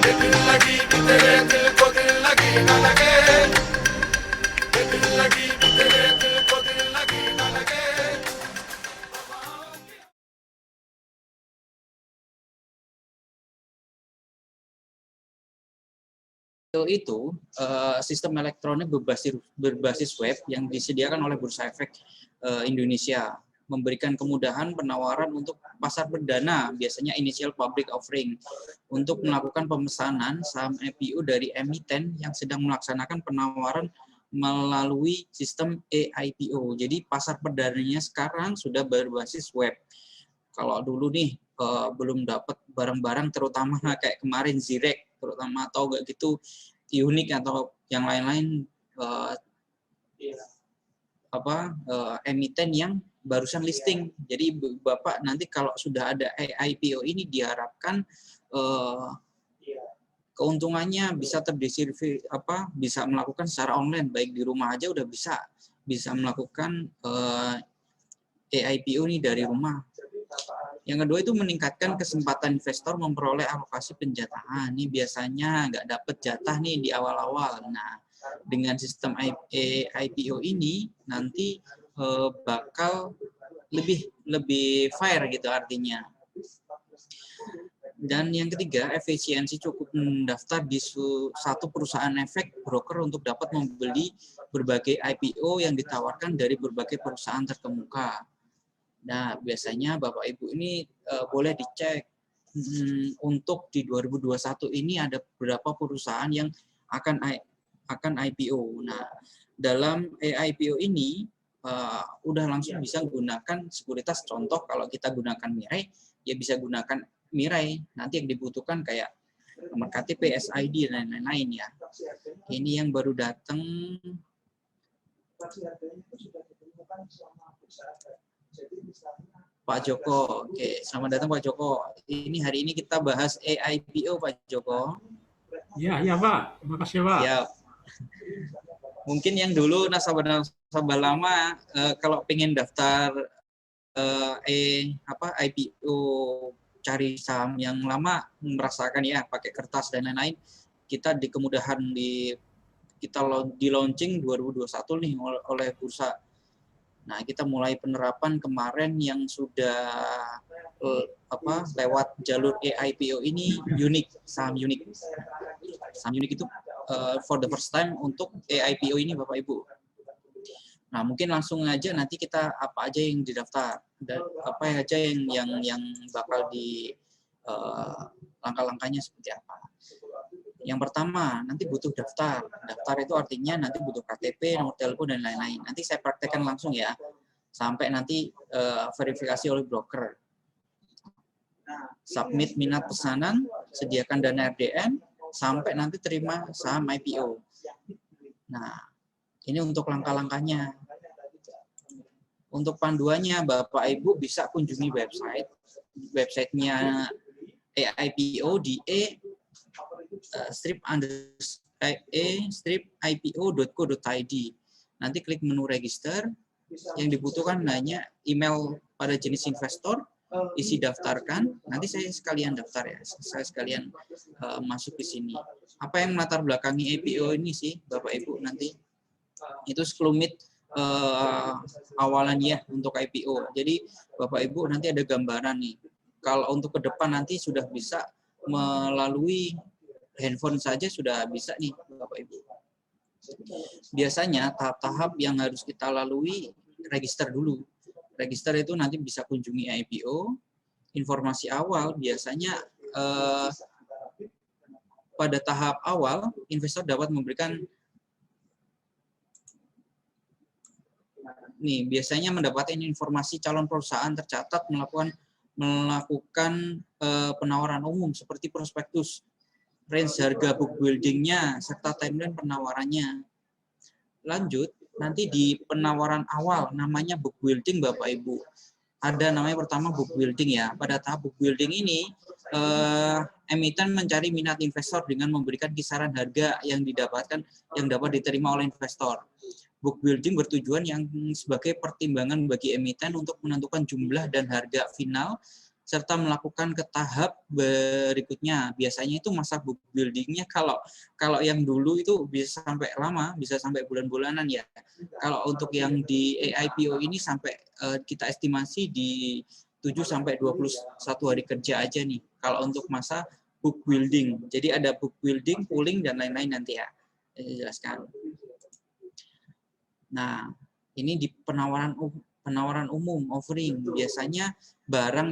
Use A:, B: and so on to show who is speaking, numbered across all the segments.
A: दिल लगी कि तेरे दिल को दिल लगी न लगे, दिल लगी कि तेरे दिल को दिल लगी न लगे।
B: Itu sistem elektronik berbasis web yang disediakan oleh Bursa Efek Indonesia, memberikan kemudahan penawaran untuk pasar perdana, biasanya initial public offering, untuk melakukan pemesanan saham IPO dari emiten yang sedang melaksanakan penawaran melalui sistem eIPO. Jadi pasar perdananya sekarang sudah berbasis web. Kalau dulu nih belum dapat barang-barang, terutama kayak kemarin Zirek, terutama atau enggak gitu unik atau yang lain-lain emiten yang barusan listing. Jadi Bapak nanti kalau sudah ada IPO ini diharapkan keuntungannya bisa bisa melakukan secara online, baik di rumah aja udah bisa melakukan IPO ini dari rumah. Yang kedua itu meningkatkan kesempatan investor memperoleh alokasi penjatahan. Ini biasanya nggak dapat jatah nih di awal-awal. Nah, dengan sistem IPO ini nanti bakal lebih fair gitu artinya. Dan yang ketiga, efisiensi cukup mendaftar di satu perusahaan efek broker untuk dapat membeli berbagai IPO yang ditawarkan dari berbagai perusahaan terkemuka. Nah, biasanya Bapak Ibu ini boleh dicek untuk di 2021 ini ada beberapa perusahaan yang akan IPO. Nah, dalam IPO ini udah langsung bisa gunakan sekuritas. Contoh kalau kita gunakan Mirai, ya bisa gunakan Mirai. Nanti yang dibutuhkan kayak nomor KTP, SID dan lain-lain ya. Ini yang baru datang. Pak Joko, oke, selamat datang Pak Joko. Ini hari ini kita bahas eIPO Pak Joko.
C: Ya Pak, terima kasih Pak.
B: Siap. Mungkin yang dulu nasabah lama kalau pengen daftar IPO cari saham yang lama merasakan ya pakai kertas dan lain-lain, kita di kemudahan kita di launching 2021 nih oleh bursa. Nah, kita mulai penerapan kemarin yang sudah lewat jalur eIPO ini unik, saham unik. Saham unik itu for the first time untuk eIPO ini Bapak Ibu. Nah, mungkin langsung aja nanti kita apa aja yang didaftar dan apa aja yang bakal di langkah-langkahnya seperti apa. Yang pertama, nanti butuh daftar. Daftar itu artinya nanti butuh KTP, nomor telepon, dan lain-lain. Nanti saya praktekkan langsung ya, sampai nanti verifikasi oleh broker. Submit minat pesanan, sediakan dana RDN, sampai nanti terima saham IPO. Nah, ini untuk langkah-langkahnya. Untuk panduannya, Bapak Ibu bisa kunjungi websitenya eIPO di e-ipo.co.id. Nanti klik menu register. Yang dibutuhkan hanya email pada jenis investor, isi daftarkan. Nanti saya sekalian daftar ya. Saya sekalian masuk di sini. Apa yang melatar belakangi IPO ini sih, Bapak Ibu nanti itu sekelumit awalan ya untuk IPO. Jadi Bapak Ibu nanti ada gambaran nih. Kalau untuk ke depan nanti sudah bisa melalui handphone saja sudah bisa nih Bapak Ibu. Biasanya tahap-tahap yang harus kita lalui register dulu. Register itu nanti bisa kunjungi IPO. Informasi awal biasanya pada tahap awal investor dapat memberikan biasanya mendapatkan informasi calon perusahaan tercatat melakukan penawaran umum seperti prospektus, range harga book building-nya, serta timeline penawarannya. Lanjut, nanti di penawaran awal namanya book building Bapak Ibu. Ada namanya pertama book building ya. Pada tahap book building ini, emiten mencari minat investor dengan memberikan kisaran harga yang dapat diterima oleh investor. Book building bertujuan yang sebagai pertimbangan bagi emiten untuk menentukan jumlah dan harga final serta melakukan ke tahap berikutnya. Biasanya itu masa book buildingnya kalau yang dulu itu bisa sampai lama, bisa sampai bulan-bulanan ya. Kalau untuk yang di AIPO ini sampai kita estimasi di 7 sampai 21 hari kerja aja nih. Kalau untuk masa book building. Jadi ada book building, pooling dan lain-lain nanti ya. Saya jelaskan. Nah, ini di penawaran umum, offering. Biasanya barang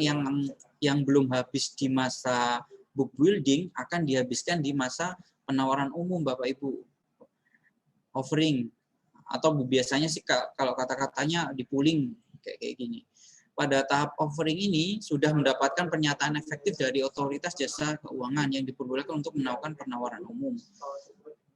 B: yang belum habis di masa book building akan dihabiskan di masa penawaran umum, Bapak Ibu. Offering. Atau biasanya sih kalau kata-katanya di pooling kayak gini. Pada tahap offering ini sudah mendapatkan pernyataan efektif dari otoritas jasa keuangan yang diperbolehkan untuk menawarkan penawaran umum.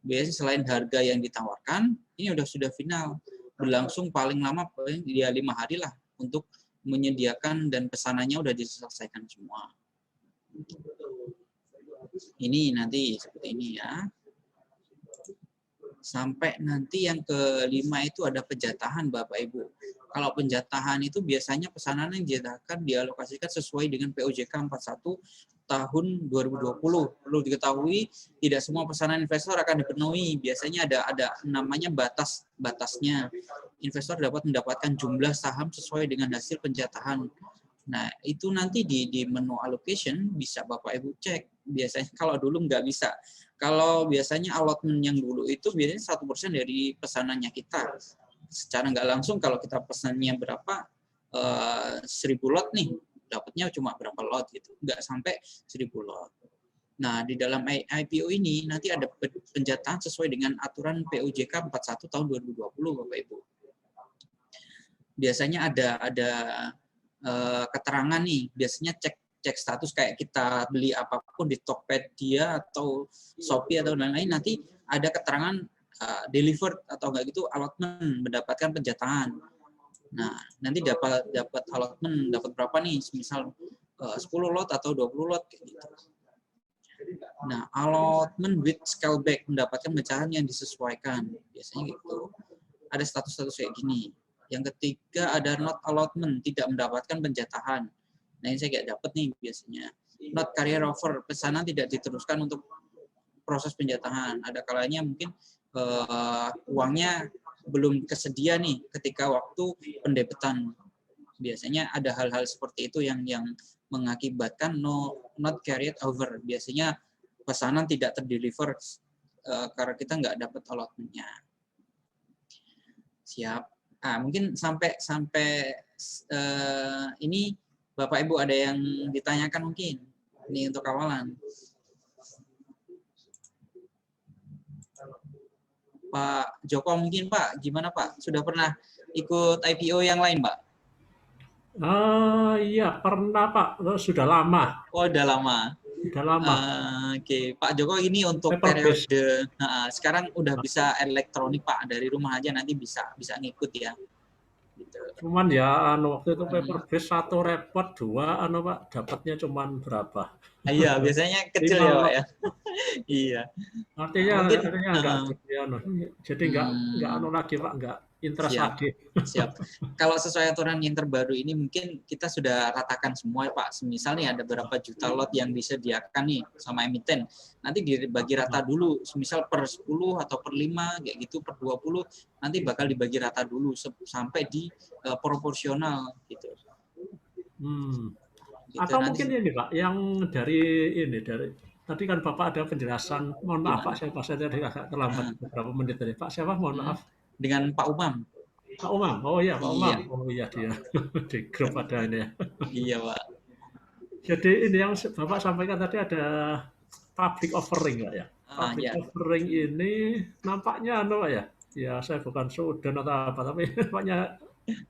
B: Biasanya selain harga yang ditawarkan, ini sudah final. Berlangsung paling lama dia 5 hari lah untuk menyediakan dan pesanannya udah diselesaikan semua. Ini nanti seperti ini ya. Sampai nanti yang kelima itu ada penjatahan Bapak Ibu. Kalau penjatahan itu biasanya pesanan yang dialokasikan sesuai dengan POJK 41 tahun 2020. Perlu diketahui tidak semua pesanan investor akan dipenuhi. Biasanya ada namanya batasnya. Investor dapat mendapatkan jumlah saham sesuai dengan hasil penjatahan. Nah, itu nanti di menu allocation bisa Bapak Ibu cek. Biasanya kalau dulu nggak bisa. Kalau biasanya allotment yang dulu itu biasanya 1% dari pesanannya kita. Secara nggak langsung kalau kita pesannya berapa, 1000 lot nih, dapatnya cuma berapa lot gitu. Nggak sampai 1000 lot. Nah, di dalam IPO ini nanti ada penjatahan sesuai dengan aturan POJK 41 tahun 2020, Bapak Ibu. Biasanya ada keterangan nih, biasanya cek status kayak kita beli apapun di Tokopedia atau Shopee atau lain-lain, nanti ada keterangan delivered atau enggak gitu allotment, mendapatkan penjatahan. Nah, nanti dapat allotment, dapat berapa nih, misal 10 lot atau 20 lot kayak gitu. Nah, allotment with scale back, mendapatkan pecahan yang disesuaikan. Biasanya gitu. Ada status-status kayak gini. Yang ketiga ada not allotment, tidak mendapatkan penjatahan. Nah, ini saya nggak dapat nih biasanya. Not carrier over, pesanan tidak diteruskan untuk proses penjatahan. Ada kalanya mungkin uangnya belum kesedia nih ketika waktu pendebetan. Biasanya ada hal-hal seperti itu yang mengakibatkan not carried over. Biasanya pesanan tidak terdeliver karena kita nggak dapat allotment-nya. Siap. Nah, mungkin sampai ini Bapak Ibu ada yang ditanyakan mungkin ini untuk awalan. Pak Joko mungkin Pak, gimana Pak? Sudah pernah ikut IPO yang lain Pak?
C: Iya pernah Pak, sudah lama.
B: Oh, udah lama.
C: Sudah lama.
B: Oke, Pak Joko ini untuk
C: Paper base.
B: periode sekarang udah bisa elektronik Pak, dari rumah aja nanti bisa ngikut ya. Gitu.
C: Cuman ya waktu itu paper base 1 repot, 2 Pak dapatnya cuman berapa?
B: Iya, biasanya kecil ya Pak ya. Iya.
C: Artinya
B: Mungkin
C: jadi nggak lagi Pak, nggak interest
B: siap,
C: lagi.
B: siap. Kalau sesuai aturan yang terbaru ini mungkin kita sudah ratakan semua Pak. Misal nih ada berapa juta lot yang disediakan nih sama emiten. Nanti dibagi rata dulu, misal per 10 atau per 5 kayak gitu, per 20 nanti bakal dibagi rata dulu sampai di proporsional gitu.
C: Gitu, atau nanti, mungkin ini Pak, yang dari tadi kan Bapak ada penjelasan, mohon maaf Pak, saya tadi agak terlambat beberapa menit tadi. Pak siapa, mohon maaf?
B: Dengan Pak Umam.
C: Pak Umam, oh iya Pak Umam, oh iya dia di grup ada ini ya.
B: Iya Pak.
C: Jadi ini yang Bapak sampaikan tadi ada public offering Pak ya. Public offering ini nampaknya Pak ya. Ya saya bukan sudan atau apa, tapi nampaknya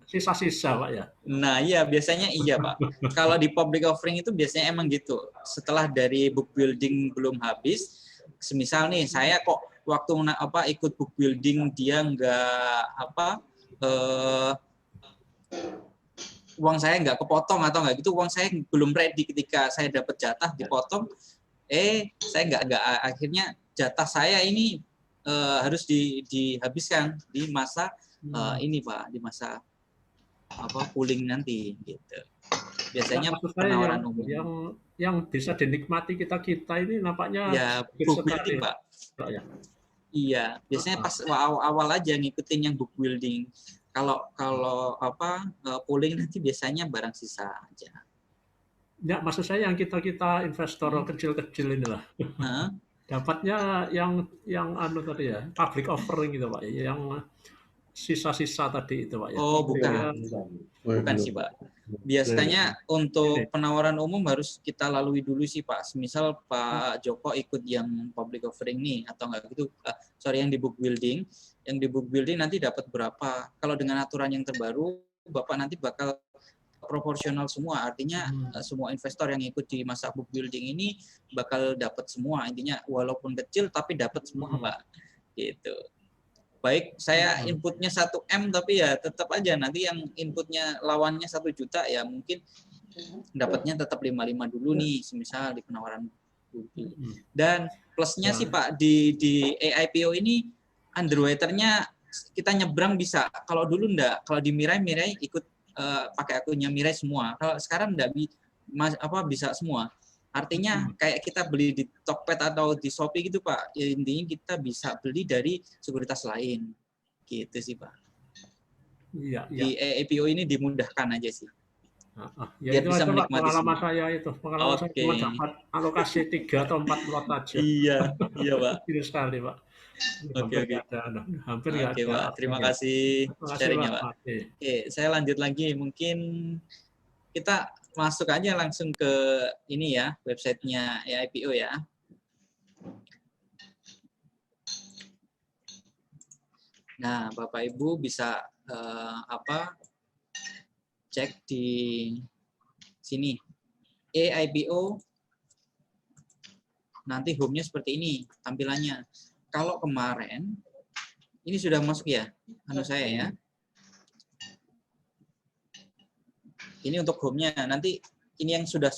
C: sisa-sisa Pak ya.
B: Nah iya biasanya iya Pak. Kalau di public offering itu biasanya emang gitu. Setelah dari book building belum habis, semisal nih saya kok waktu ikut book building dia uang saya nggak kepotong atau nggak gitu, uang saya belum ready ketika saya dapat jatah dipotong, saya nggak akhirnya jatah saya ini harus dihabiskan di masa ini Pak, di masa pooling nanti gitu. Biasanya
C: maksud saya
B: penawaran umum.
C: yang bisa dinikmati kita-kita ini nampaknya
B: Ya,
C: sedikit
B: book
C: sekali,
B: building, Pak.
C: Pak, ya?
B: Iya, biasanya
C: Heeh.
B: pas awal-awal aja ngikutin yang book building. Kalau kalau apa polling nanti biasanya barang sisa aja.
C: Ya, maksud saya yang kita-kita investor
B: Hmm.
C: kecil-kecil inilah.
B: Hah?
C: Dapatnya yang anu tadi ya, public offering gitu, Pak, yang sisa-sisa tadi itu, Pak, ya?
B: Oh,
C: Sehingga
B: bukan. Bukan sih, Pak. Biasanya
C: ini
B: untuk penawaran umum harus kita lalui dulu sih, Pak. Misal Pak Joko ikut yang public offering nih, atau enggak gitu, sorry, yang di book building. Yang di book building nanti dapat berapa. Kalau dengan aturan yang terbaru, Bapak nanti bakal proporsional semua. Artinya semua investor yang ikut di masa book building ini bakal dapat semua. Intinya walaupun kecil tapi dapat semua, Pak. Gitu. Baik, saya inputnya 1M tapi ya tetap aja nanti yang inputnya lawannya 1 juta ya mungkin dapatnya tetap 55 dulu nih, semisal di penawaran bukti. Dan plusnya sih Pak di AIPO ini underwriter-nya kita nyebrang bisa. Kalau dulu enggak, kalau di Mirai ikut pakai akunnya Mirai semua. Kalau sekarang enggak bisa semua. Artinya kayak kita beli di Tokped atau di Shopee gitu Pak. Ya, intinya kita bisa beli dari sekuritas lain. Gitu sih Pak.
C: Iya, iya.
B: Di AIPO ini dimudahkan aja sih.
C: Ya
B: Biar
C: itu
B: bisa
C: aja Pak,
B: menikmati
C: pengalaman
B: semua.
C: saya itu. Pengalaman saya cuma
B: Oke.
C: dapat alokasi 3 atau 4 lot aja.
B: Iya, iya Pak.
C: Kecil sekali, Pak.
B: Oke,
C: Hampir
B: oke.
C: nggak ada, hampir nggak
B: Oke
C: ada
B: Pak, terima
C: ini.
B: kasih
C: Terima kasih Pak.
B: sharingnya Pak.
C: Oke.
B: Oke, saya lanjut lagi. Mungkin kita masuk aja langsung ke ini ya, websitenya AIPO ya. Nah, Bapak Ibu bisa cek di sini. AIPO nanti home-nya seperti ini tampilannya. Kalau kemarin ini sudah masuk ya, saya ya. Ini untuk home-nya. Nanti ini yang sudah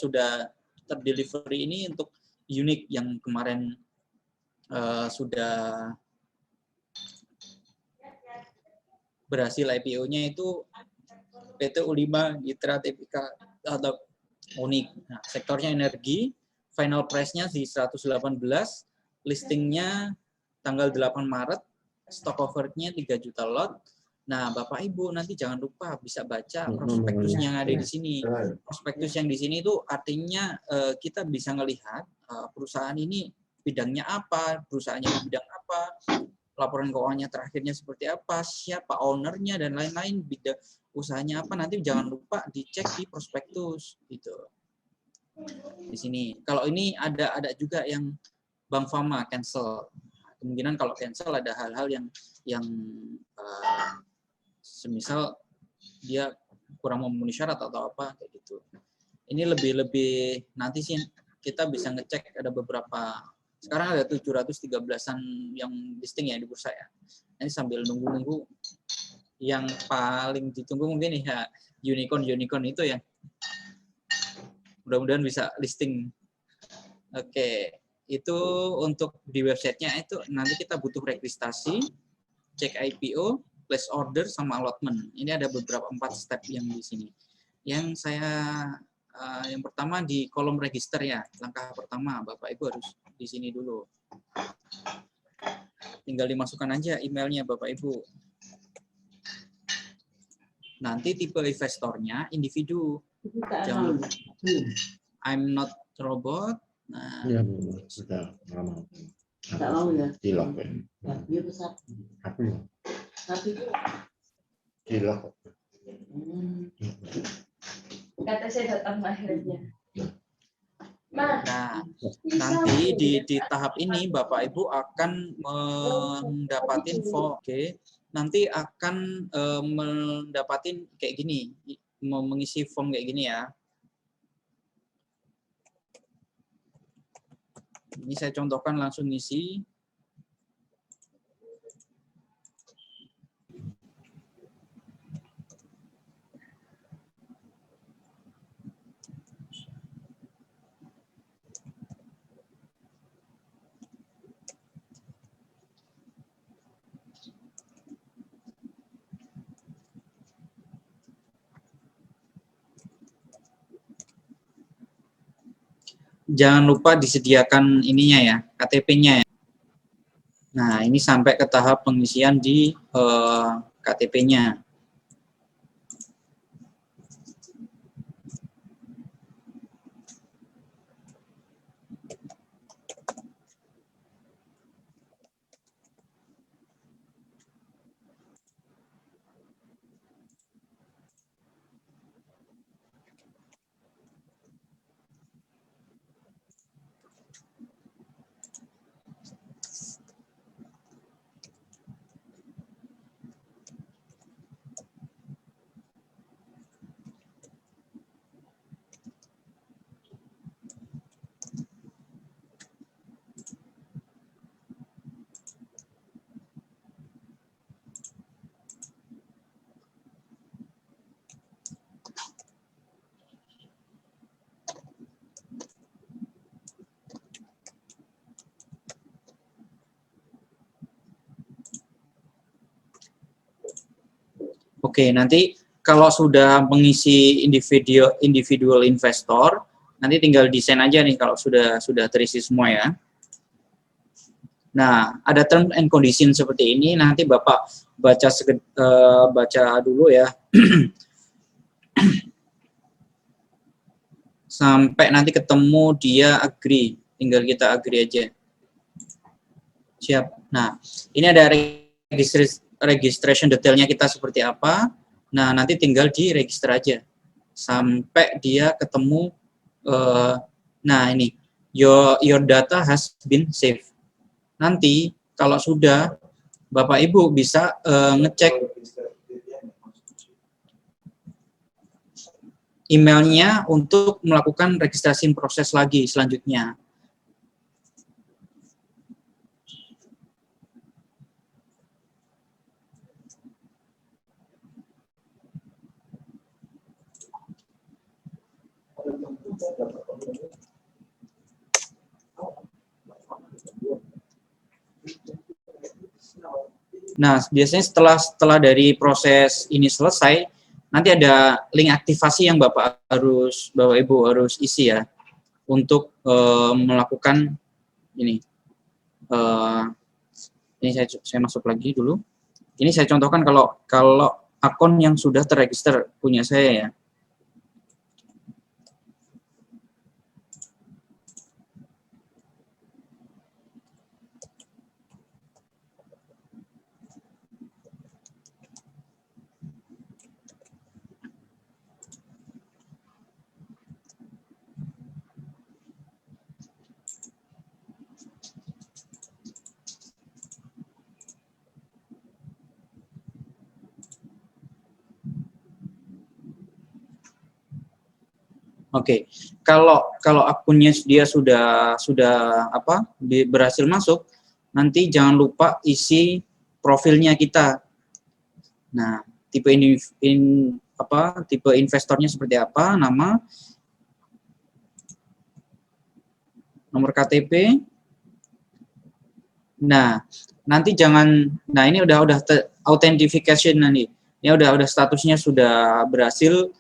B: terdelivery ini untuk unique yang kemarin sudah berhasil IPO-nya itu PT U5 Gitra Tipika atau Unik. Nah, sektornya energi, final price-nya di 118, listingnya tanggal 8 Maret, stock offer-nya 3 juta lot. Nah, Bapak Ibu nanti jangan lupa bisa baca prospektusnya yang ada di sini. Prospektus yang di sini itu artinya kita bisa melihat perusahaan ini bidangnya apa, perusahaannya di bidang apa, laporan keuangannya terakhirnya seperti apa, siapa ownernya dan lain-lain, bidang usahanya apa, nanti jangan lupa dicek di prospektus gitu. Di sini. Kalau ini ada juga yang Bank Fama cancel. Kemungkinan kalau cancel ada hal-hal yang semisal dia kurang memenuhi syarat atau apa kayak gitu. Ini lebih nanti sih kita bisa ngecek ada beberapa. Sekarang ada 713-an yang listing ya di bursa ya. Ini sambil nunggu-nunggu yang paling ditunggu mungkin ya unicorn itu ya. Mudah-mudahan bisa listing. Oke, itu untuk di websitenya itu nanti kita butuh registrasi, cek IPO, place order, sama allotment. Ini ada beberapa 4 step yang di sini. Yang saya yang pertama di kolom register ya, langkah pertama Bapak Ibu harus di sini dulu. Tinggal dimasukkan aja emailnya Bapak Ibu. Nanti tipe investornya individu. Jangan lupa. I'm not robot. Nah,
D: ya sudah lama.
E: Enggak mau ya?
D: Cilok.
E: Dia besar.
D: Aku
E: Tapi
D: cilok.
E: kata saya datang akhirnya. Ma,
B: nah nanti di tahap ini Bapak Ibu akan mendapatin nanti akan mendapatin kayak gini, mengisi form kayak gini ya. Ini saya contohkan langsung ngisi. jangan lupa disediakan ininya ya, KTP-nya ya. Nah, ini sampai ke tahap pengisian di KTP-nya. Oke, nanti kalau sudah mengisi individual investor, nanti tinggal desain aja nih kalau sudah terisi semua ya. Nah, ada term and condition seperti ini, nanti Bapak baca dulu ya. Sampai nanti ketemu dia agree, tinggal kita agree aja. Siap. Nah, ini ada registration detailnya kita seperti apa. Nah, nanti tinggal di register aja sampai dia ketemu. Nah, ini your data has been saved. Nanti kalau sudah, Bapak Ibu bisa ngecek emailnya untuk melakukan registrasi proses lagi selanjutnya. Nah, biasanya setelah dari proses ini selesai, nanti ada link aktivasi yang Bapak Ibu harus isi ya untuk melakukan ini. Ini saya masuk lagi dulu. Ini saya contohkan kalau akun yang sudah terregister punya saya ya. Oke, kalau akunnya dia sudah berhasil masuk, nanti jangan lupa isi profilnya kita. Nah, tipe investornya seperti apa, nama, nomor KTP. Nah, nanti ini udah authentication nanti. Ini udah statusnya sudah berhasil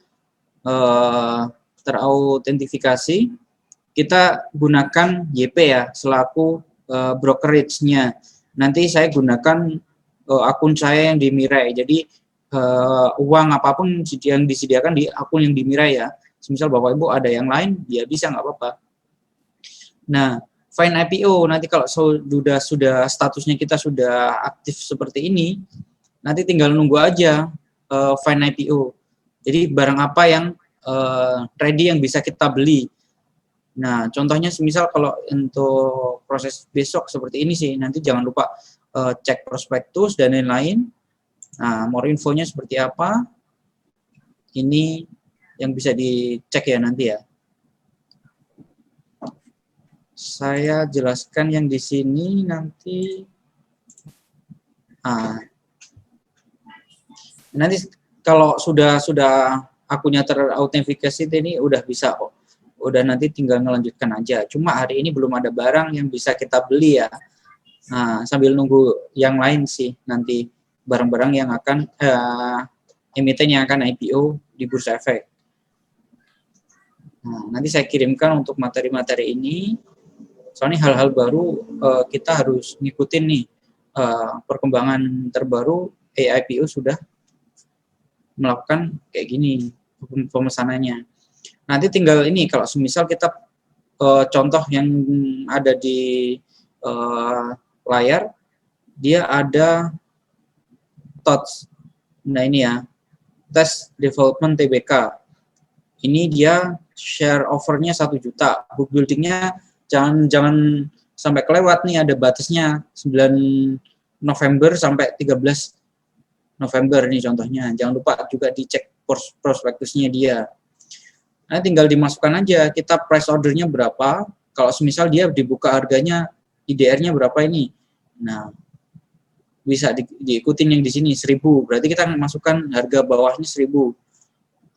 B: terautentifikasi. Kita gunakan YP ya selaku brokerage-nya. Nanti saya gunakan akun saya yang di Mirai. Jadi uang apapun yang disediakan di akun yang di Mirai ya. Misal Bapak Ibu ada yang lain, ya bisa nggak apa-apa. Nah, find IPO nanti kalau sudah statusnya kita sudah aktif seperti ini, nanti tinggal nunggu aja find IPO. Jadi barang apa yang ready yang bisa kita beli. Nah, contohnya semisal kalau untuk proses besok seperti ini sih, nanti jangan lupa cek prospektus dan lain-lain. Nah, more infonya seperti apa, ini yang bisa dicek ya nanti ya. Saya jelaskan yang di sini nanti. Nanti kalau sudah akunnya terautentikasi ini udah bisa kok. Udah nanti tinggal melanjutkan aja. Cuma hari ini belum ada barang yang bisa kita beli ya. Nah, sambil nunggu yang lain sih nanti barang-barang yang akan emiten yang akan IPO di Bursa Efek. Nah, nanti saya kirimkan untuk materi-materi ini. Soalnya hal-hal baru kita harus ngikutin nih perkembangan terbaru. AIPO sudah melakukan kayak gini pemesanannya. Nanti tinggal ini kalau semisal kita contoh yang ada di layar, dia ada TOTS. Nah ini ya, Test Development TBK. Ini dia share offernya 1 juta. Book buildingnya jangan sampai kelewat nih, ada batasnya 9 November sampai 13 November nih contohnya. Jangan lupa juga dicek prospektusnya dia. Nah, tinggal dimasukkan aja kita price ordernya berapa. Kalau semisal dia dibuka harganya IDR-nya berapa ini. Nah, bisa diikutin yang di sini 1000. Berarti kita masukkan harga bawahnya 1000.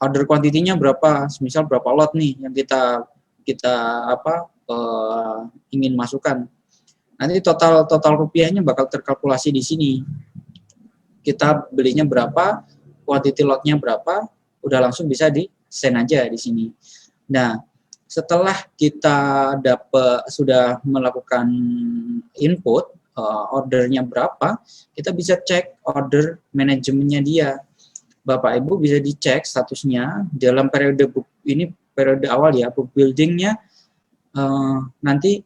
B: Order kuantitinya berapa? Semisal berapa lot nih yang kita ingin masukkan. Nanti total rupiahnya bakal terkalkulasi di sini. Kita belinya berapa, quantity lotnya berapa, udah langsung bisa di-send aja di sini. Nah, setelah kita sudah melakukan input, ordernya berapa, kita bisa cek order manajemennya dia. Bapak Ibu bisa dicek statusnya dalam periode book ini, periode awal ya, book buildingnya nanti.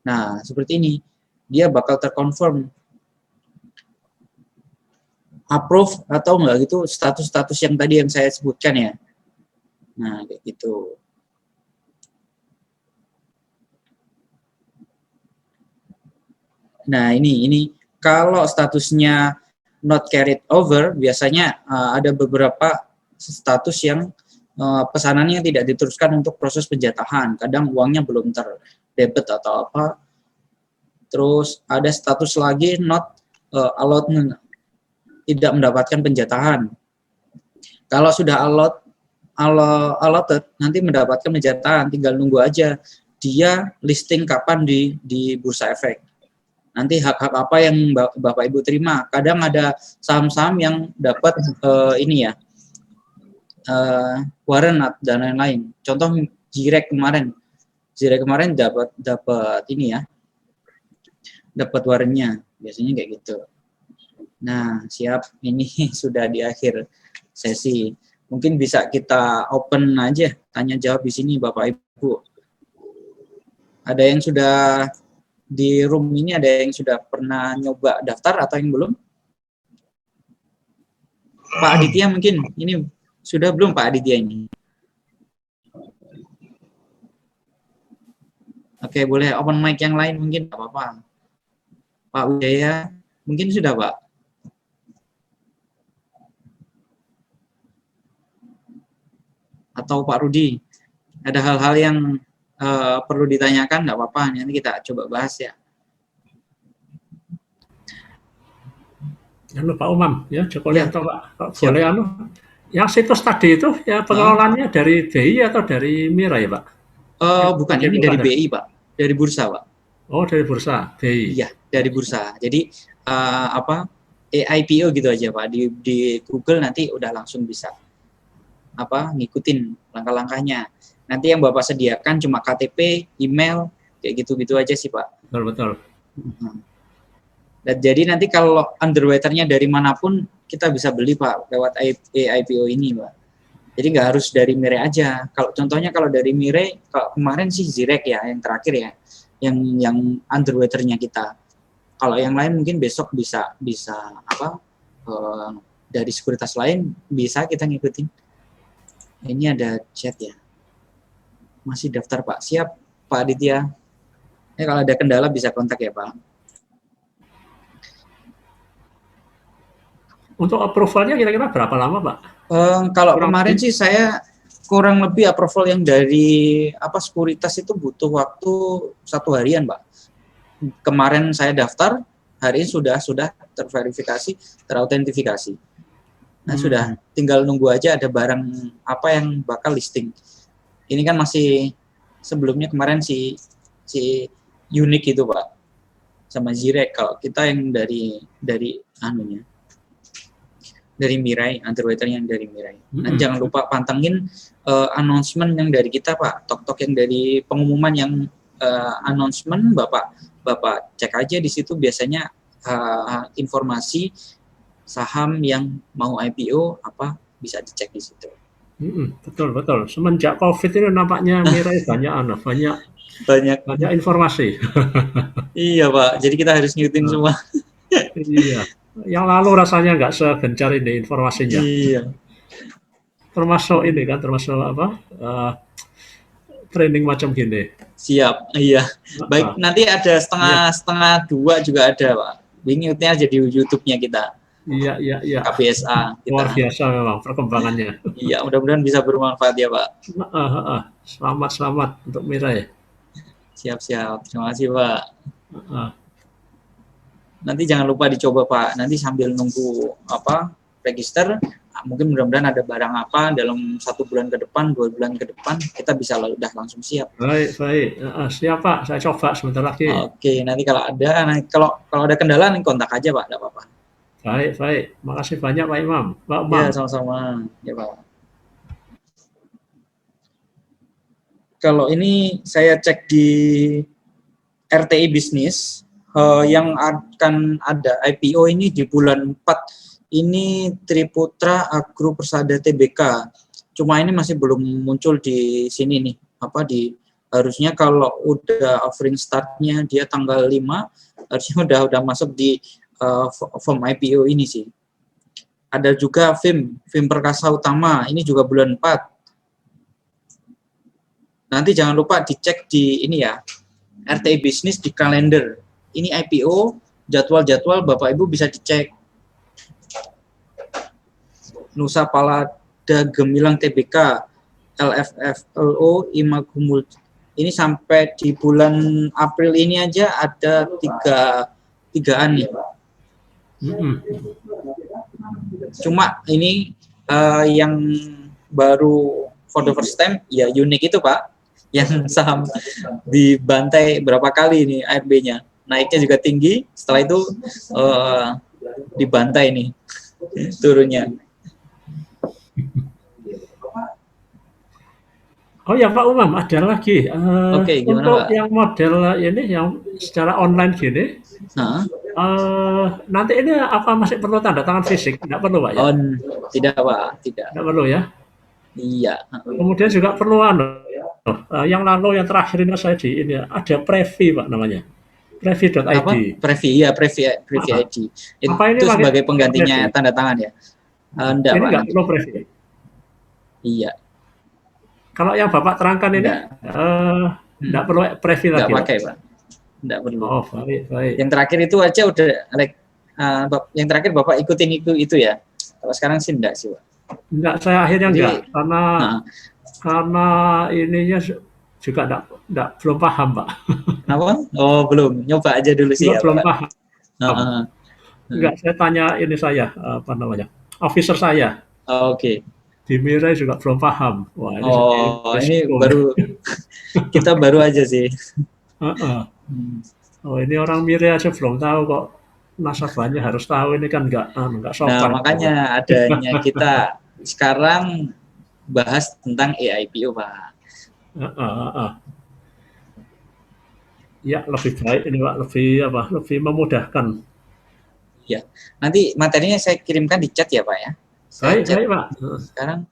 B: Nah, seperti ini, dia bakal terkonfirm approve atau enggak gitu, status-status yang tadi yang saya sebutkan ya. Nah, kayak gitu. Nah, ini kalau statusnya not carried over, biasanya ada beberapa status yang pesanannya tidak diteruskan untuk proses penjatahan. Kadang uangnya belum terdebit atau apa. Terus ada status lagi not allowed, tidak mendapatkan penjatahan. Kalau sudah allotted, nanti mendapatkan penjatahan, tinggal nunggu aja dia listing kapan di Bursa Efek. Nanti hak-hak apa yang Bapak Ibu terima. Kadang ada saham-saham yang dapat warrant dan lain-lain. Contoh Jirek kemarin dapat ini ya, dapat warrantnya, biasanya kayak gitu. Nah, siap, ini sudah di akhir sesi. Mungkin bisa kita open aja, tanya jawab di sini Bapak Ibu. Ada yang sudah di room ini, ada yang sudah pernah nyoba daftar atau yang belum? Pak Aditya mungkin, ini sudah belum Pak Aditya ini? Oke, boleh open mic yang lain mungkin, nggak apa-apa. Pak Wijaya, mungkin sudah Pak? Atau Pak Rudi, ada hal-hal yang perlu ditanyakan, nggak apa-apa, nanti kita coba bahas ya.
C: Pak Umam, ya Joko
B: Ya.
C: Lianto Pak, boleh yang situs tadi itu ya pengelolaannya dari BI atau dari Mira ya Pak?
B: Bukan, ini dari BI Pak, dari bursa Pak.
C: Oh, dari bursa BI.
B: Iya, dari bursa. Jadi AIPO gitu aja Pak, di Google nanti udah langsung bisa ngikutin langkah-langkahnya. Nanti yang Bapak sediakan cuma KTP, email, kayak gitu-gitu aja sih Pak.
C: Betul.
B: Dan jadi nanti kalau underwriter-nya dari manapun kita bisa beli Pak lewat AIPO ini Pak. Jadi nggak harus dari Mire aja. Kalau contohnya kalau dari Mire, kalau kemarin sih Zirek ya yang terakhir ya, yang underwriter-nya kita. Kalau yang lain mungkin besok bisa dari sekuritas lain bisa kita ngikutin. Ini ada chat ya. Masih daftar Pak. Siap Pak Aditya. Kalau ada kendala bisa kontak ya Pak.
C: Untuk approval-nya kira-kira berapa lama Pak?
B: Kalau kemarin sih saya kurang lebih approval yang dari sekuritas itu butuh waktu 1 harian Pak. Kemarin saya daftar, hari ini sudah terverifikasi, terautentifikasi. Nah sudah, tinggal nunggu aja ada barang apa yang bakal listing. Ini kan masih sebelumnya kemarin si unik itu Pak, sama Zirek. Kalau kita yang dari anunya. Dari Mirai, underwriter yang dari Mirai. Dan
C: Mm-mm.
B: jangan lupa pantengin announcement yang dari kita, Pak. Tok-tok yang dari pengumuman yang announcement, Bapak cek aja di situ biasanya informasi saham yang mau IPO apa bisa dicek di situ.
C: Betul betul. Semenjak COVID ini nampaknya Mirai banyak
B: Banyak.
C: informasi.
B: Iya, Pak. Jadi kita harus ngikutin
C: Nah,
B: semua.
C: iya. Yang lalu rasanya nggak segencar ini informasinya.
B: Iya.
C: Termasuk ini kan, termasuk apa? Training macam gini.
B: Siap. Iya. Baik,
C: Ah,
B: nanti ada
C: iya,
B: setengah dua juga ada, Pak. Ngikutin aja di YouTube-nya kita,
C: iya.
B: KBSA
C: Luar
B: kita.
C: biasa memang perkembangannya.
B: Iya, mudah-mudahan bisa bermanfaat ya, Pak.
C: Selamat untuk Mirai.
B: Siap. Terima kasih, Pak.
C: Ah,
B: Nanti jangan lupa dicoba, Pak. Nanti sambil nunggu register, mungkin mudah-mudahan ada barang apa dalam 1 bulan ke depan, 2 bulan ke depan, kita bisa udah langsung siap.
C: baik. Siap Pak, saya coba sebentar lagi.
B: Oke, nanti kalau ada kendala nanti kontak aja, Pak. Tidak apa-apa.
C: Baik. Makasih banyak Pak Imam. Pak Umam.
B: Ya, sama-sama. Ya, Pak. Kalau ini saya cek di RTI Bisnis, yang akan ada IPO ini di bulan 4 ini Triputra Agro Persada Tbk. Cuma ini masih belum muncul di sini nih. Harusnya kalau udah offering startnya dia tanggal 5, harusnya udah masuk di form IPO ini sih. Ada juga FIM Perkasa Utama, ini juga bulan 4. Nanti jangan lupa dicek di ini ya, RTI Bisnis di kalender. Ini IPO, jadwal-jadwal Bapak Ibu bisa dicek. Nusa Palada Gemilang Tbk, LFFLO, Imagumul. Ini sampai di bulan April ini aja ada tigaan nih. Cuma ini yang baru for the first time ya unik itu, Pak, yang saham dibantai berapa kali ini ARB-nya, naiknya juga tinggi, setelah itu dibantai nih turunnya.
C: Oh ya Pak Umam, ada lagi.
B: Oke, gimana,
C: untuk
B: Pak?
C: yang model ini, yang secara online gini, nanti ini apa masih perlu tanda tangan fisik? Tidak perlu Pak ya?
B: Tidak, Pak. Tidak
C: perlu ya?
B: Iya.
C: Kemudian juga perlu yang lalu yang terakhir ini saya di ini ada Previ Pak namanya. Previ.id.
B: Apa? Previ ID. Itu sebagai penggantinya
C: Previ?
B: tanda tangan ya? Enggak,
C: Ini
B: Pak.
C: nggak perlu Previ.
B: Iya.
C: Kalau yang Bapak terangkan ini, nggak perlu Previ lagi.
B: Nggak pakai, Pak. Nggak perlu.
C: Oh, baik.
B: Yang terakhir itu aja udah, yang terakhir Bapak ikutin itu ya. Kalau sekarang sih enggak sih, Pak.
C: Enggak, saya akhirnya enggak, karena ininya juga belum paham, Pak.
B: Apa? Oh, belum. Nyoba aja dulu sih ya,
C: Belum
B: Pak.
C: paham. Enggak, saya tanya ini saya, officer saya.
B: Oke.
C: Di Mirai juga belum paham. Wah,
B: ini baru kita baru aja sih.
C: Oh, ini orang Mirai aja belum tahu kok. Nasabahnya harus tahu, ini kan enggak sopan.
B: Nah, makanya adanya kita sekarang bahas tentang EIPO, Pak.
C: Ya, lebih baik ini, Pak, lebih memudahkan.
B: Ya, nanti materinya saya kirimkan di chat ya, Pak ya.
C: Baik, Pak.
B: Sekarang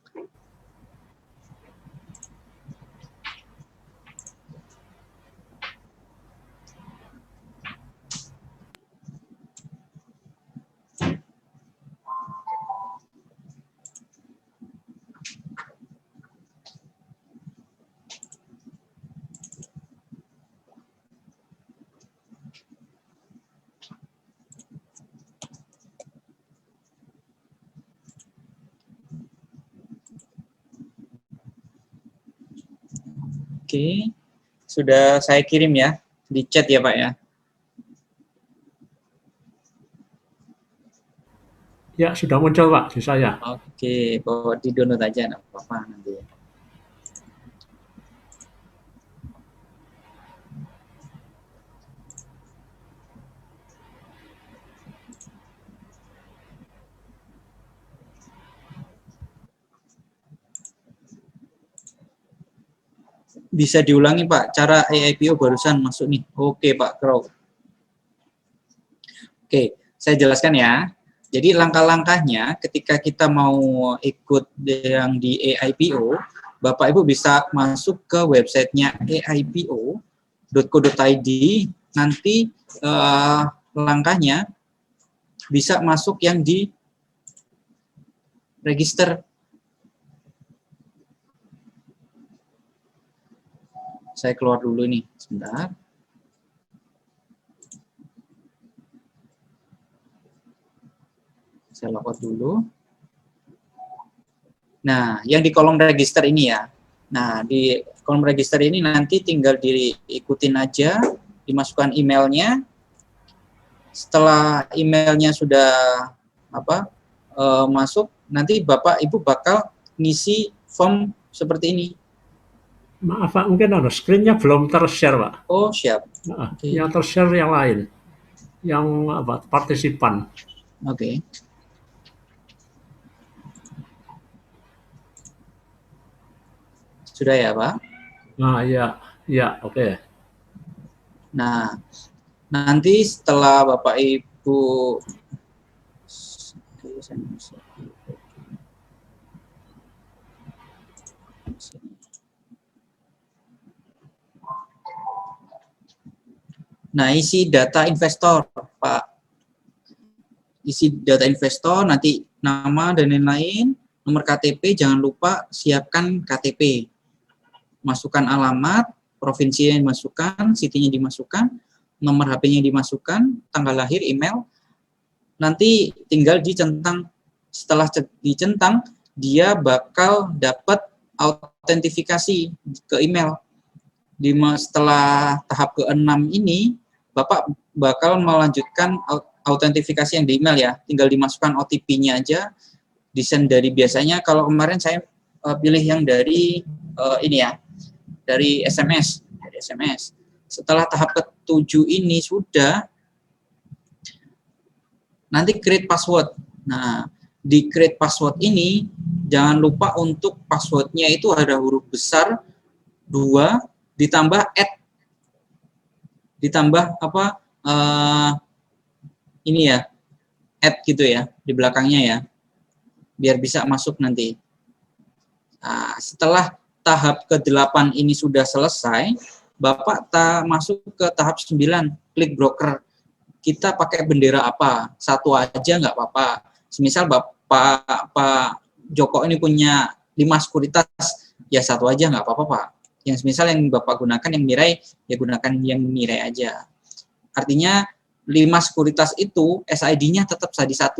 B: Oke, sudah saya kirim ya di chat ya, Pak ya.
C: Ya, sudah muncul, Pak, di saya.
B: Oke, bawa di download aja, nggak apa-apa nanti. Bisa diulangi Pak, cara AIPO barusan masuk nih. Oke Pak Crow. Oke, saya jelaskan ya. Jadi langkah-langkahnya ketika kita mau ikut yang di AIPO, Bapak Ibu bisa masuk ke websitenya aipo.co.id. Nanti langkahnya bisa masuk yang di register. Saya keluar dulu nih, sebentar. Saya login dulu. Nah, yang di kolom register ini ya. Nah, di kolom register ini nanti tinggal diikutin aja, dimasukkan emailnya. Setelah emailnya sudah masuk, nanti Bapak Ibu bakal ngisi form seperti ini.
C: Maaf Pak, mungkin screen-nya belum ter-share Pak.
B: Oh, siap.
C: Yang ter-share yang lain, yang partisipan.
B: Oke. Sudah ya Pak?
C: Nah, ya, oke.
B: Nah, nanti setelah Bapak Ibu isi data investor, Pak. Isi data investor, nanti nama dan lain-lain, nomor KTP, jangan lupa siapkan KTP. Masukkan alamat, provinsi yang dimasukkan, city-nya dimasukkan, nomor HP-nya dimasukkan, tanggal lahir, email. Nanti tinggal dicentang. Setelah dicentang, dia bakal dapat autentifikasi ke email. Setelah tahap ke-6 ini, Bapak bakal melanjutkan autentifikasi yang di email ya. Tinggal dimasukkan OTP-nya aja, desain dari biasanya. Kalau kemarin saya pilih yang dari ini ya, dari SMS. Setelah tahap ke-7 ini sudah, nanti create password. Nah, di create password ini, jangan lupa untuk passwordnya itu ada huruf besar 2, ditambah ditambah ini ya, gitu ya, di belakangnya ya, biar bisa masuk nanti. Nah, setelah tahap ke-8 ini sudah selesai, Bapak masuk ke tahap 9, klik broker. Kita pakai bendera apa? Satu aja nggak apa-apa. Semisal Pak Joko ini punya 5 sekuritas, ya satu aja nggak apa-apa Pak. Yang misal yang Bapak gunakan yang Mirai, ya gunakan yang Mirai aja. Artinya 5 sekuritas itu SID-nya tetap tadi 1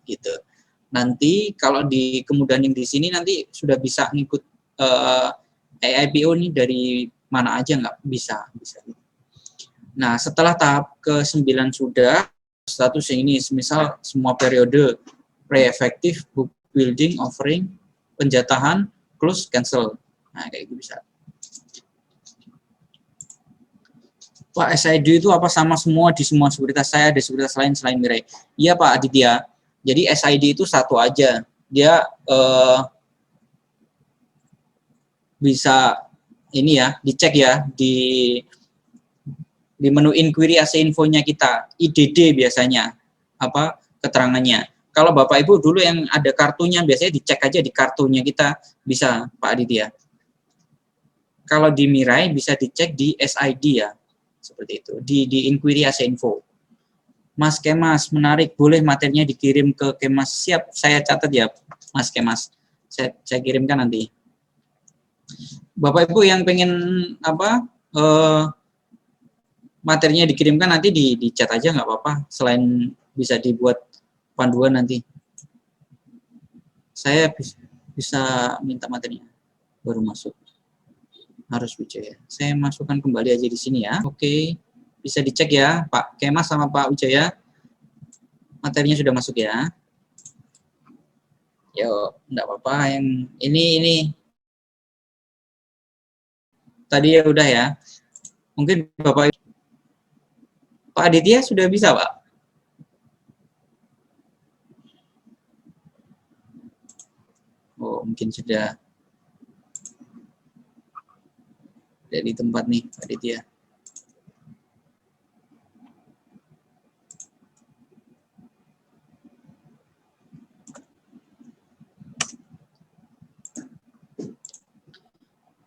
B: gitu. Nanti kalau di kemudian yang di sini nanti sudah bisa ngikut AIPO nih dari mana aja nggak bisa. Nah, setelah tahap ke-9 sudah, status yang ini misal semua periode pre-efektif, book building, offering, penjatahan, close, cancel. Nah, kayak gitu bisa. Pak, SID itu apa sama semua di semua sekuritas saya, ada sekuritas lain selain Mirai? Iya Pak Aditya, jadi SID itu satu aja. Dia bisa ini ya, dicek ya di menu inquiry AC infonya kita, IDD biasanya, keterangannya. Kalau Bapak Ibu dulu yang ada kartunya, biasanya dicek aja di kartunya kita, bisa Pak Aditya. Kalau di Mirai bisa dicek di SID ya, seperti itu, di inquiry AC info. Mas Kemas, menarik, boleh materinya dikirim ke Kemas. Siap, saya catat ya Mas Kemas, saya kirimkan nanti. Bapak Ibu yang pengen materinya dikirimkan nanti di chat aja nggak apa-apa, selain bisa dibuat panduan nanti. Saya bisa minta materinya baru masuk. Harus Wijaya. Saya masukkan kembali aja di sini ya. Oke, bisa dicek ya Pak Kemas sama Pak Wijaya. Materinya sudah masuk ya. Yo, enggak apa-apa yang ini tadi ya udah ya. Mungkin Bapak Pak Aditya sudah bisa, Pak? Oh, mungkin sudah. Ada di tempat nih, Pak Ditya.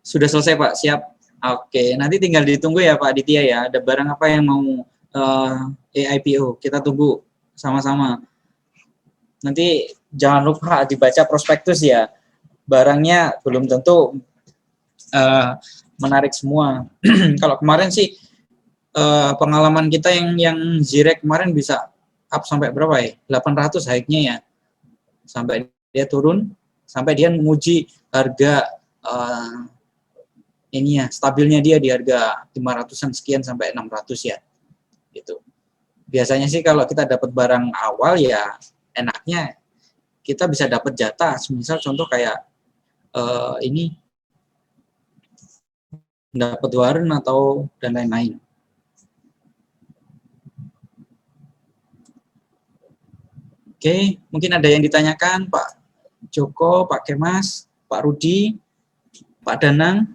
B: Sudah selesai Pak, siap. Oke, nanti tinggal ditunggu ya Pak Ditya ya. Ada barang apa yang mau AIPO? Kita tunggu sama-sama. Nanti jangan lupa dibaca prospektus ya. Barangnya belum tentu menarik semua. Kalau kemarin sih pengalaman kita yang Zirek kemarin bisa up sampai berapa ya? 800 high-nya ya. Sampai dia turun, sampai dia menguji harga ini ya, stabilnya dia di harga 500-an sekian sampai 600 ya. Gitu. Biasanya sih kalau kita dapat barang awal ya enaknya kita bisa dapat jatah, misal contoh kayak ini dapat warren atau dan lain-lain. Oke, mungkin ada yang ditanyakan Pak Joko, Pak Kemas, Pak Rudi, Pak Danang,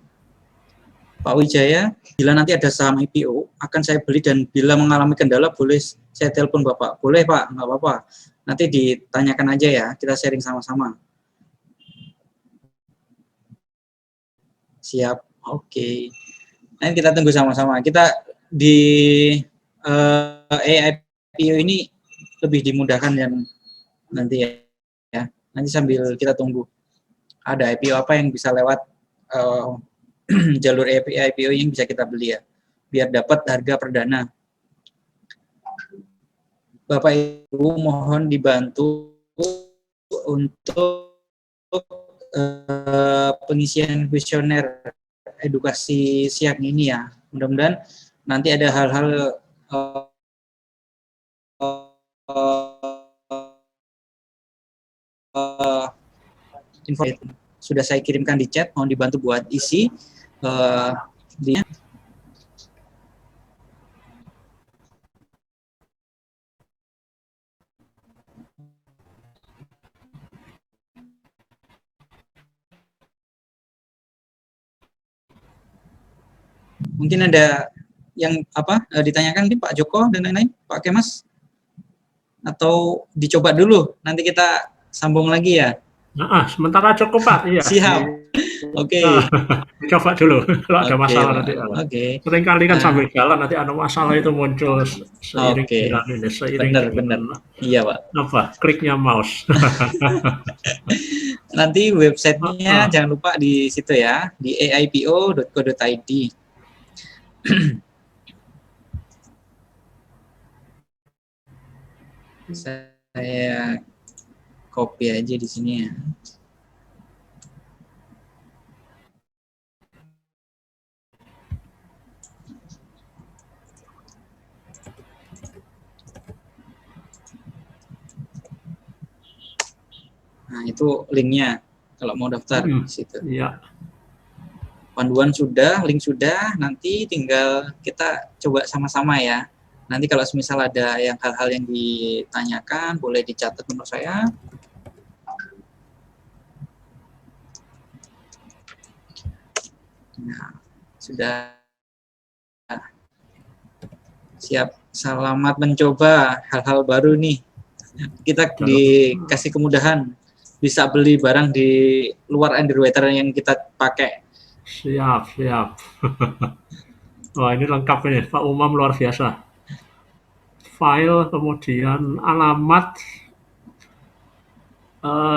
B: Pak Wijaya. Bila nanti ada saham IPO akan saya beli dan bila mengalami kendala boleh saya telepon Bapak. Boleh Pak, nggak apa-apa. Nanti ditanyakan aja ya, kita sharing sama-sama. Siap, oke. Nanti kita tunggu sama-sama. Kita di AIPO ini lebih dimudahkan dan nanti ya. Nanti sambil kita tunggu ada IPO apa yang bisa lewat jalur IPO yang bisa kita beli ya, biar dapat harga perdana. Bapak Ibu mohon dibantu untuk pengisian kuesioner edukasi siang ini ya. Mudah-mudahan nanti ada hal-hal info sudah saya kirimkan di chat, mohon dibantu buat isi mungkin ada yang ditanyakan nih Pak Joko dan lain-lain, Pak Kemas, atau dicoba dulu nanti kita sambung lagi ya.
C: Sementara cukup Pak. Iya.
B: Siap. Oke.
C: Coba dulu kalau ada masalah nanti. Seringkali kan sambil jalan nanti ada masalah itu muncul seiring jalan ini, seiring
B: benar. Iya Pak.
C: Kliknya mouse.
B: Nanti websitenya jangan lupa di situ ya, di aipo.co.id. Saya copy aja di sini ya. Nah, itu linknya kalau mau daftar di situ.
C: Iya.
B: Panduan sudah, link sudah, nanti tinggal kita coba sama-sama ya. Nanti kalau misal ada yang hal-hal yang ditanyakan, boleh dicatat menurut saya. Nah, sudah siap. Selamat mencoba hal-hal baru nih. Kita dikasih kemudahan bisa beli barang di luar underwater yang kita pakai.
C: Siap. Wah, ini lengkap ini, Pak Umam luar biasa. File, kemudian alamat,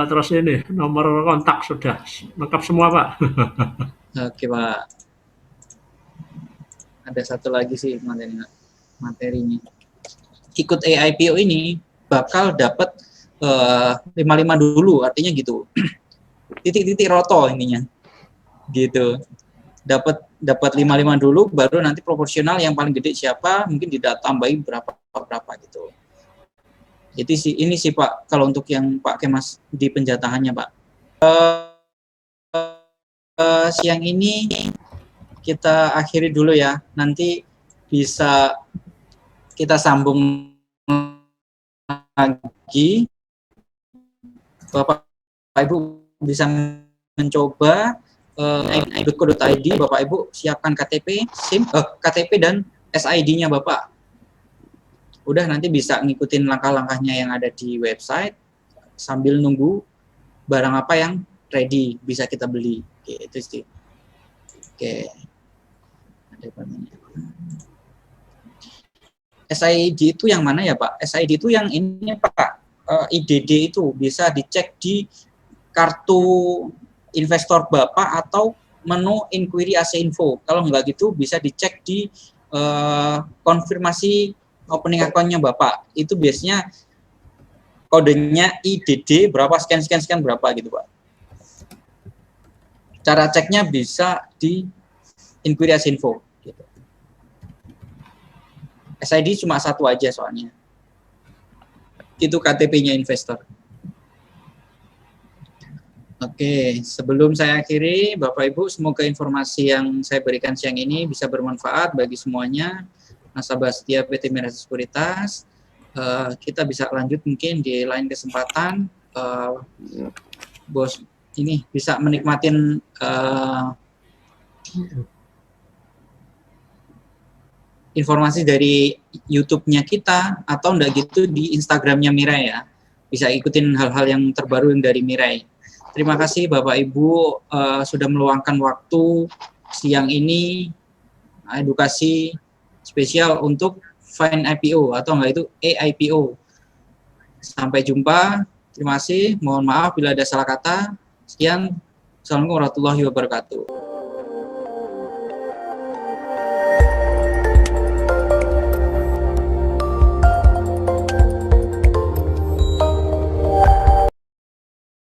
C: terus ini nomor kontak sudah lengkap semua Pak.
B: Oke Pak. Ada satu lagi sih materinya. Ikut AIPO ini bakal dapat 55 dulu, artinya gitu. Titik-titik roto intinya. Gitu. Dapat 55 dulu, baru nanti proporsional yang paling gede siapa, mungkin ditambahin berapa gitu. Jadi ini sih Pak, kalau untuk yang Pak Kemas di penjatahannya Pak. Siang ini kita akhiri dulu ya. Nanti bisa kita sambung lagi. Bapak Ibu bisa mencoba id.co.id, Bapak Ibu siapkan KTP, KTP dan SID-nya Bapak. Udah nanti bisa ngikutin langkah-langkahnya yang ada di website sambil nunggu barang apa yang ready bisa kita beli. Oke, itu sih. Oke. Ada pertanyaan. SID itu yang mana ya Pak? SID itu yang ini Pak. IDD itu bisa dicek di kartu investor Bapak atau menu inquiry AC info. Kalau nggak gitu bisa dicek di konfirmasi opening account-nya Bapak. Itu biasanya kodenya IDD berapa sekian berapa gitu Pak. Cara ceknya bisa di inquiry AC info. Gitu. SID cuma satu aja soalnya. Itu KTP-nya investor. Oke, sebelum saya akhiri, Bapak Ibu, semoga informasi yang saya berikan siang ini bisa bermanfaat bagi semuanya. Nasabah setia PT Mirasis Sekuritas. Kita bisa lanjut mungkin di lain kesempatan. Bos ini bisa menikmatin informasi dari YouTube-nya kita atau enggak gitu di Instagram-nya Mirai ya. Bisa ikutin hal-hal yang terbaru yang dari Mirai. Terima kasih Bapak Ibu sudah meluangkan waktu siang ini edukasi spesial untuk Find IPO atau enggak itu AIPO. Sampai jumpa. Terima kasih. Mohon maaf bila ada salah kata. Sekian. Assalamualaikum warahmatullahi wabarakatuh.